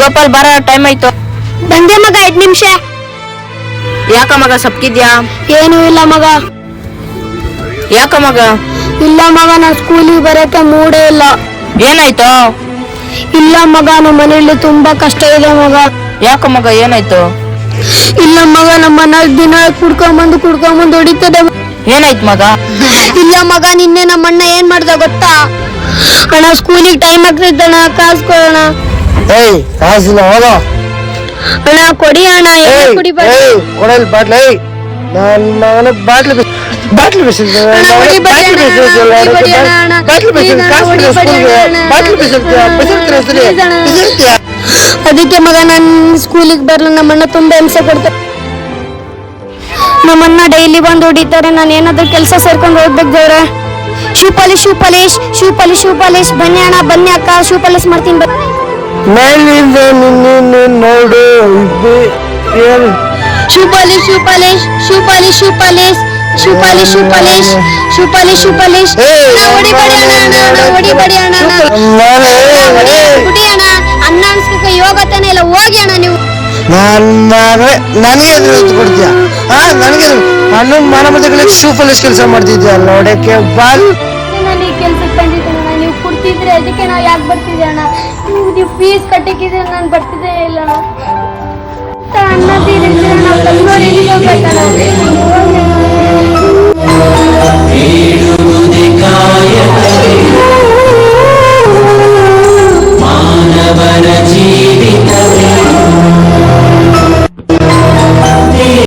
ಗೋಪಾಲ್ ಬರ ಟೈಮ್ ಆಯ್ತು. ಬಂದೆ ಮಗ 5 ನಿಮಿಷ. ಯಾಕ ಮಗ ಸಪ್ಕಿದ್ಯಾ? ಏನು ಇಲ್ಲ ಮಗ. ಯಾಕ ಮಗ? ಇಲ್ಲ ಮಗ, ನಾನು ಸ್ಕೂಲಿಗೆ ಬರಕ್ಕೆ ಮೂಡೇ ಇಲ್ಲ. ಏನಾಯ್ತು? ಇಲ್ಲ ಮಗ, ನಮ್ಮ ಮನೆಯಲ್ಲಿ ತುಂಬಾ ಕಷ್ಟ ಇದೆ ಮಗ. ಯಾಕ ಮಗ ಏನಾಯ್ತು? ಇಲ್ಲ ಮಗ, ನಮ್ಮ ಮನೇಲಿ ದಿನ ಕುಡ್ಕೊಂಬಂದು ಹೊಡಿತದೆ. ಏನಾಯ್ತು ಮಗ? ಇಲ್ಲ ಮಗ, ನಿನ್ನೆ ನಮ್ಮ ಅಣ್ಣ ಏನ್ ಮಾಡ್ದ ಗೊತ್ತಾ? ಅಣ್ಣ ಸ್ಕೂಲಿಗೆ ಟೈಮ್ ಆಗ್ತಿದ್ದಣ್ಣ, ಕಾಸು ಕೊಡೋಣ. ಕಾಸಿಲ್ಲ, ಹೋಗೋ. ಅಣ್ಣ ಕೊಡಿ ಅಣ್ಣ, ಕುಡಿಬೇಡ. ಕೊಡಲ್ ಬಾಟ್ಲಿ. ನಾನು ಬಾಟ್ಲಿ ಅದಕ್ಕೆ ಮಗ ನಾನು ಸ್ಕೂಲಿಗೆ ಬರಲ್ಲ. ನಮ್ಮಣ್ಣ ತುಂಬಾ ಹಿಂಸೆ ಕೊಡ್ತಾರೆ. ನಮ್ಮಣ್ಣ ಡೈಲಿ ಬಂದು ಹೊಡಿತಾರೆ. ನಾನು ಏನಾದ್ರೂ ಕೆಲಸ ಸೇರ್ಕೊಂಡು ಹೋಗ್ಬೇಕು ದೇವ್ರೆ. ಶೂ ಪಾಲಿಶ್ ಬನ್ನಿ ಅಣ್ಣ, ಬನ್ನಿ ಅಕ್ಕ, ಶೂ ಪಾಲಿಶ್ ಮಾಡ್ತೀನಿ. ಮೇಲಿಂದ ನೋಡು. ಶೂ ಪಾಲಿಶ್ ಹೊಡಿಬೇಡಿ ಅಣ್ಣ. ಕುಡಿ ಅಣ್ಣ, ಅನ್ನ ಅನ್ಸ್ಕ ಯೋಗತಾನೆ ಇಲ್ಲ. ಹೋಗಿ ಅಣ್ಣ ನೀವು. ನನಗೆ ಕೊಡ್ತೀಯ? ನನಗೆ ಅಣ್ಣನ ಮಾನ ಮಧ್ಯಗಳಿಗೆ ಶೂ ಪಾಲಿಶ್ ಕೆಲಸ ಮಾಡ್ತಿದ್ಯಾ ನೋಡಕ್ಕೆ ಬಾಲ್. ನಾನು ಈ ಕೆಲ್ಸಕ್ಕೆ ಬಂದಿದ್ದೇನೆ. ನೀವು ಕೊಡ್ತಿದ್ರೆ ಅದಕ್ಕೆ ನಾವು ಯಾಕೆ ಬರ್ತಿದ್ದೆ ಅಣ್ಣ. ನೀವು ಫೀಸ್ ಕಟ್ಟಿದ್ರೆ ನಾನು ಬರ್ತಿದ್ದೇ ಇಲ್ಲ ಅಣ್ಣ. ಅಣ್ಣ ತೀರಿದ್ರೆ ನಾವು ಕಲ್ಲೂರಿಗೆ ಹೋಗ್ಬೇಕಣ್ಣ.